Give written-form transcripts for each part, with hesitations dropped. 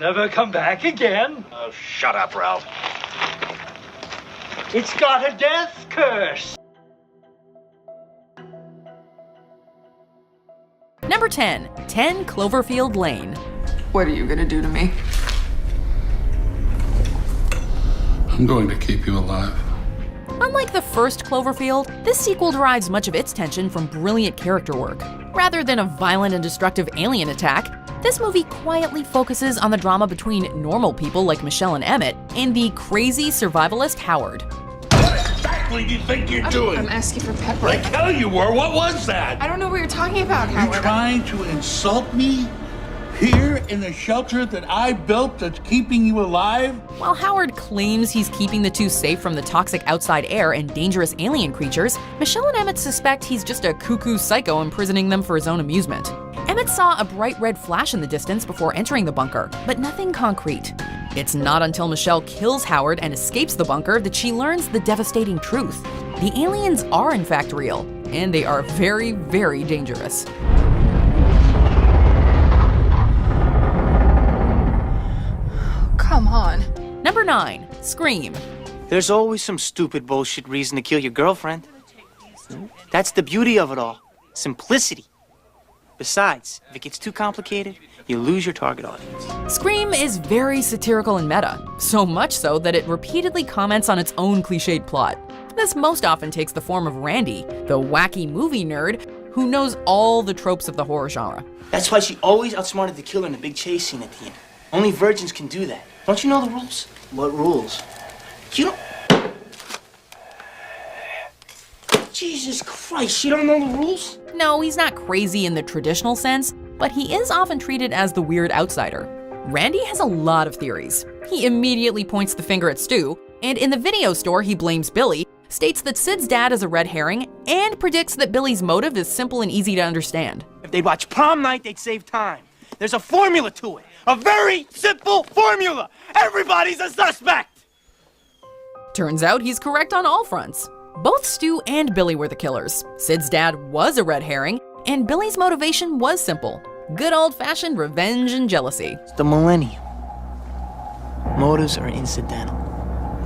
Never come back again. Oh, shut up, Ralph. It's got a death curse. Number 10. 10 Cloverfield Lane. What are you gonna do to me? I'm going to keep you alive. Unlike the first Cloverfield, this sequel derives much of its tension from brilliant character work. Rather than a violent and destructive alien attack, this movie quietly focuses on the drama between normal people like Michelle and Emmett and the crazy survivalist Howard. What exactly do you think you're doing? I'm asking for pepper. Like hell you were. What was that? I don't know what you're talking about, You're Howard. trying to insult me? Here in the shelter that I built that's keeping you alive? While Howard claims he's keeping the two safe from the toxic outside air and dangerous alien creatures, Michelle and Emmett suspect he's just a cuckoo psycho imprisoning them for his own amusement. Emmett saw a bright red flash in the distance before entering the bunker, but nothing concrete. It's not until Michelle kills Howard and escapes the bunker that she learns the devastating truth. The aliens are in fact real, and they are very, very dangerous. Come on. Number 9. Scream. There's always some stupid bullshit reason to kill your girlfriend. That's the beauty of it all. Simplicity. Besides, if it gets too complicated, you lose your target audience. Scream is very satirical and meta, so much so that it repeatedly comments on its own cliched plot. This most often takes the form of Randy, the wacky movie nerd who knows all the tropes of the horror genre. That's why she always outsmarted the killer in the big chase scene at the end. Only virgins can do that. Don't you know the rules? What rules? You don't... Jesus Christ, you don't know the rules? No, he's not crazy in the traditional sense, but he is often treated as the weird outsider. Randy has a lot of theories. He immediately points the finger at Stu, and in the video store he blames Billy, states that Sid's dad is a red herring, and predicts that Billy's motive is simple and easy to understand. If they'd watch Prom Night, they'd save time. There's a formula to it. A very simple formula. Everybody's a suspect. Turns out he's correct on all fronts. Both Stu and Billy were the killers. Sid's dad was a red herring, and Billy's motivation was simple. Good old-fashioned revenge and jealousy. It's the millennium. Motives are incidental.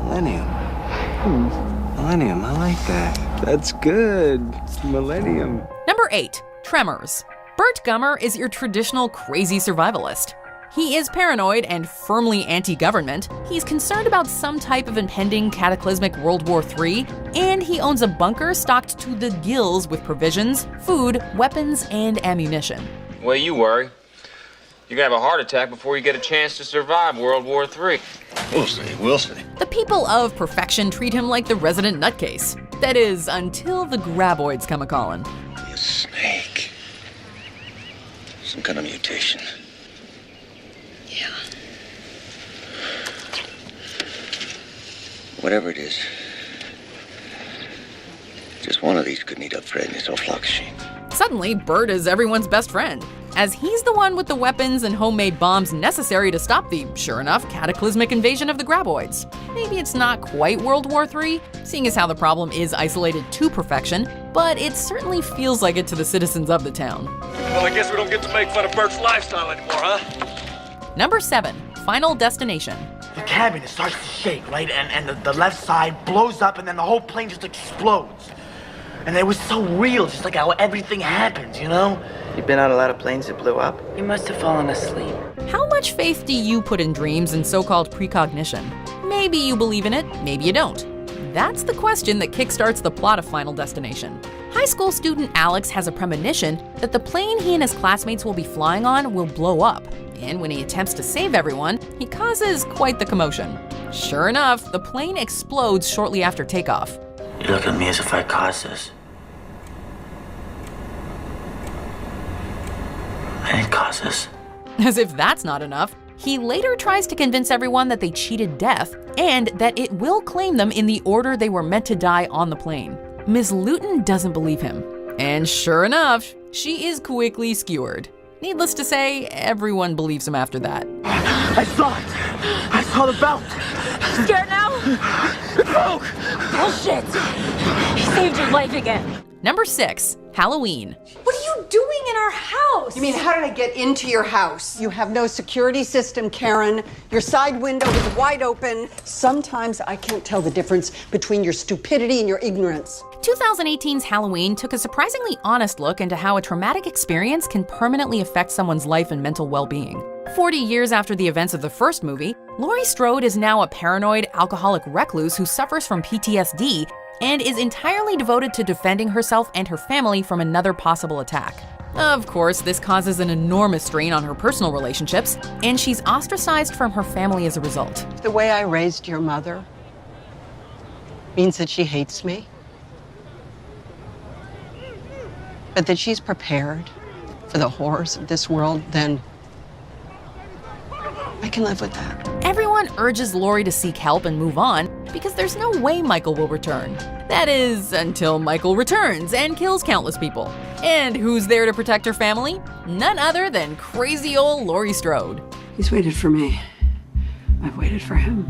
Millennium. Millennium, I like that. That's good. Millennium. Number 8. Tremors. Burt Gummer is your traditional crazy survivalist. He is paranoid and firmly anti-government, he's concerned about some type of impending cataclysmic World War III, and he owns a bunker stocked to the gills with provisions, food, weapons, and ammunition. Well, you worry. You're gonna have a heart attack before you get a chance to survive World War III. We'll see, we'll see. The people of Perfection treat him like the resident nutcase. That is, until the graboids come a-calling. A snake. Some kind of mutation. Yeah. Whatever it is, just one of these could need upgrading this whole flock of sheep. Suddenly, Burt is everyone's best friend, as he's the one with the weapons and homemade bombs necessary to stop the, sure enough, cataclysmic invasion of the graboids. Maybe it's not quite World War III, seeing as how the problem is isolated to Perfection, but it certainly feels like it to the citizens of the town. Well, I guess we don't get to make fun of Bert's lifestyle anymore, huh? Number 7. Final Destination. The cabin, it starts to shake, right? And the left side blows up, and then the whole plane just explodes. And it was so real, just like how everything happens, you know? You've been on a lot of planes that blew up? You must have fallen asleep. How much faith do you put in dreams and so-called precognition? Maybe you believe in it, maybe you don't. That's the question that kickstarts the plot of Final Destination. High school student Alex has a premonition that the plane he and his classmates will be flying on will blow up. And when he attempts to save everyone, he causes quite the commotion. Sure enough, the plane explodes shortly after takeoff. You look at me as if I caused this. I didn't cause this. As if that's not enough, he later tries to convince everyone that they cheated death and that it will claim them in the order they were meant to die on the plane. Ms. Luton doesn't believe him. And sure enough, she is quickly skewered. Needless to say, everyone believes him after that. I saw it. I saw the belt. Scared now? It broke. Bullshit. He saved your life again. Number 6. Halloween. What are you doing in our house? You mean, how did I get into your house? You have no security system, Karen. Your side window is wide open. Sometimes I can't tell the difference between your stupidity and your ignorance. 2018's Halloween took a surprisingly honest look into how a traumatic experience can permanently affect someone's life and mental well-being. 40 years after the events of the first movie, Laurie Strode is now a paranoid, alcoholic recluse who suffers from PTSD and is entirely devoted to defending herself and her family from another possible attack. Of course, this causes an enormous strain on her personal relationships, and she's ostracized from her family as a result. The way I raised your mother means that she hates me, but that she's prepared for the horrors of this world, then I can live with that. Everyone urges Laurie to seek help and move on because there's no way Michael will return. That is, until Michael returns and kills countless people. And who's there to protect her family? None other than crazy old Laurie Strode. He's waited for me. I've waited for him.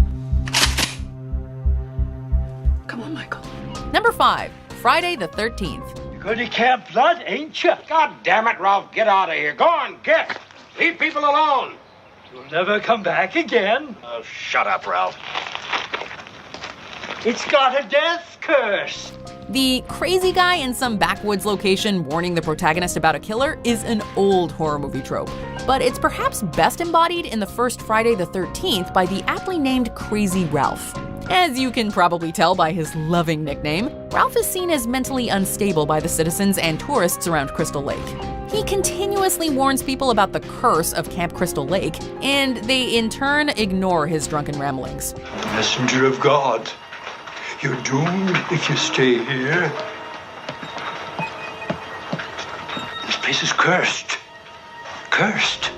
Come on, Michael. Number 5. Friday the 13th. You're going to Camp Blood, ain't you? God damn it, Ralph, get out of here. Go on, get. Leave people alone. You'll never come back again. Oh, shut up, Ralph. It's got a death curse. The crazy guy in some backwoods location warning the protagonist about a killer is an old horror movie trope. But it's perhaps best embodied in the first Friday the 13th by the aptly named Crazy Ralph. As you can probably tell by his loving nickname, Ralph is seen as mentally unstable by the citizens and tourists around Crystal Lake. He continuously warns people about the curse of Camp Crystal Lake, and they in turn ignore his drunken ramblings. Messenger of God, you're doomed if you stay here. This place is cursed. Cursed.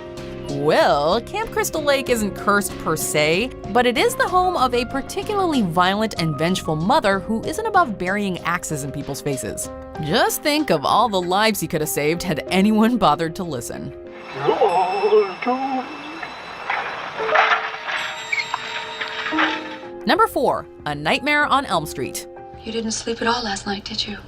Well, Camp Crystal Lake isn't cursed per se, but it is the home of a particularly violent and vengeful mother who isn't above burying axes in people's faces. Just think of all the lives he could have saved had anyone bothered to listen. Number 4. A Nightmare on Elm Street. You didn't sleep at all last night, did you?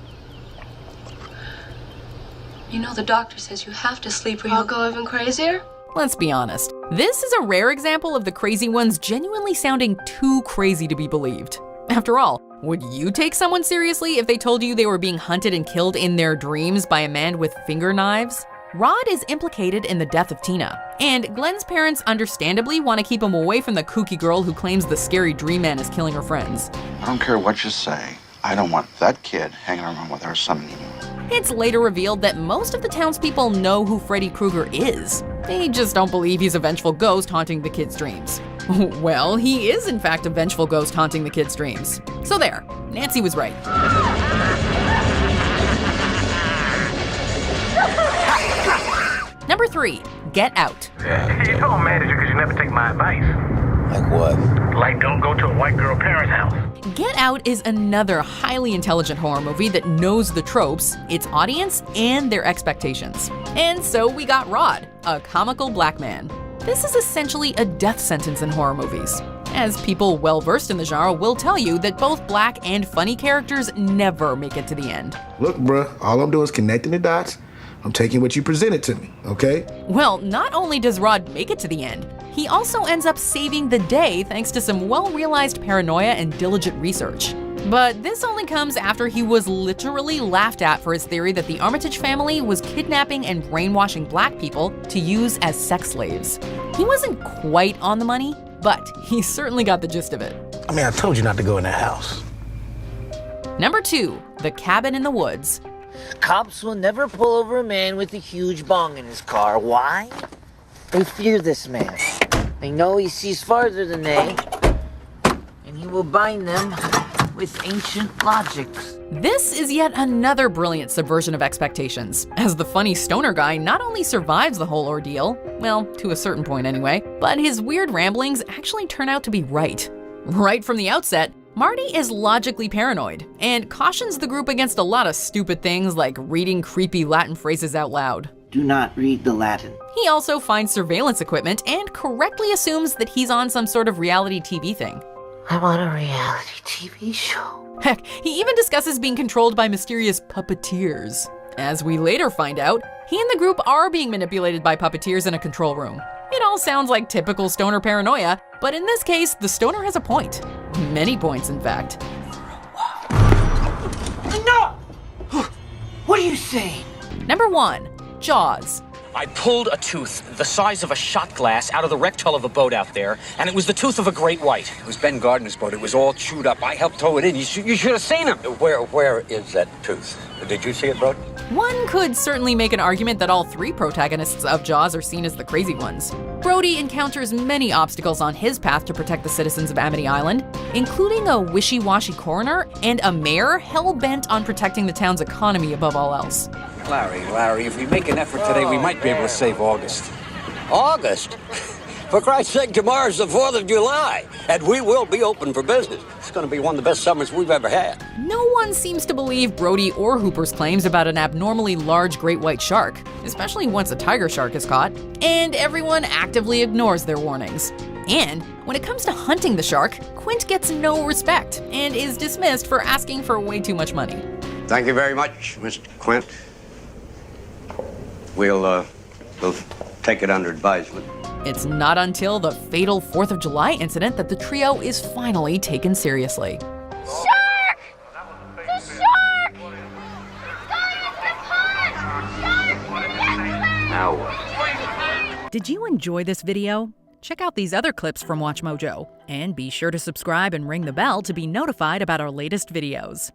You know the doctor says you have to sleep or you'll go even crazier? Let's be honest. This is a rare example of the crazy ones genuinely sounding too crazy to be believed. After all, would you take someone seriously if they told you they were being hunted and killed in their dreams by a man with finger knives? Rod is implicated in the death of Tina, and Glenn's parents understandably want to keep him away from the kooky girl who claims the scary dream man is killing her friends. I don't care what you say. I don't want that kid hanging around with our son anymore. It's later revealed that most of the townspeople know who Freddy Krueger is. They just don't believe he's a vengeful ghost haunting the kids' dreams. Well, he is in fact a vengeful ghost haunting the kids' dreams. So there, Nancy was right. Number 3, Get Out. You told manager because you never take my advice. Like what? Like don't go to a white girl parent's house. Get Out is another highly intelligent horror movie that knows the tropes, its audience, and their expectations. And so we got Rod, a comical black man. This is essentially a death sentence in horror movies, as people well-versed in the genre will tell you that both black and funny characters never make it to the end. Look, bruh, all I'm doing is connecting the dots. I'm taking what you presented to me, okay? Well, not only does Rod make it to the end, he also ends up saving the day thanks to some well-realized paranoia and diligent research. But this only comes after he was literally laughed at for his theory that the Armitage family was kidnapping and brainwashing black people to use as sex slaves. He wasn't quite on the money, but he certainly got the gist of it. I mean, I told you not to go in that house. Number 2, The Cabin in the Woods. Cops will never pull over a man with a huge bong in his car. Why? They fear this man. They know he sees farther than they, and he will bind them with ancient logics. This is yet another brilliant subversion of expectations, as the funny stoner guy not only survives the whole ordeal, well, to a certain point anyway, but his weird ramblings actually turn out to be right. Right from the outset, Marty is logically paranoid and cautions the group against a lot of stupid things like reading creepy Latin phrases out loud. Do not read the Latin. He also finds surveillance equipment and correctly assumes that he's on some sort of reality TV thing. I want a reality TV show. Heck, he even discusses being controlled by mysterious puppeteers. As we later find out, he and the group are being manipulated by puppeteers in a control room. It all sounds like typical stoner paranoia, but in this case, the stoner has a point. Many points, in fact. No! What are you saying? Number 1, Jaws. I pulled a tooth the size of a shot glass out of the wrecked hull of a boat out there, and it was the tooth of a great white. It was Ben Gardner's boat. It was all chewed up. I helped tow it in. You should have seen him. Where is that tooth? Did you see it, Brody? One could certainly make an argument that all 3 protagonists of Jaws are seen as the crazy ones. Brody encounters many obstacles on his path to protect the citizens of Amity Island, including a wishy-washy coroner and a mayor hell-bent on protecting the town's economy above all else. Larry, if we make an effort today, we might be able to save August. August? For Christ's sake, tomorrow's the 4th of July, and we will be open for business. It's going to be one of the best summers we've ever had. No one seems to believe Brody or Hooper's claims about an abnormally large great white shark, especially once a tiger shark is caught, and everyone actively ignores their warnings. And when it comes to hunting the shark, Quint gets no respect and is dismissed for asking for way too much money. Thank you very much, Mr. Quint. We'll take it under advisement. It's not until the fatal 4th of July incident that the trio is finally taken seriously. Shark! The shark! Now what? Did you enjoy this video? Check out these other clips from WatchMojo, and be sure to subscribe and ring the bell to be notified about our latest videos.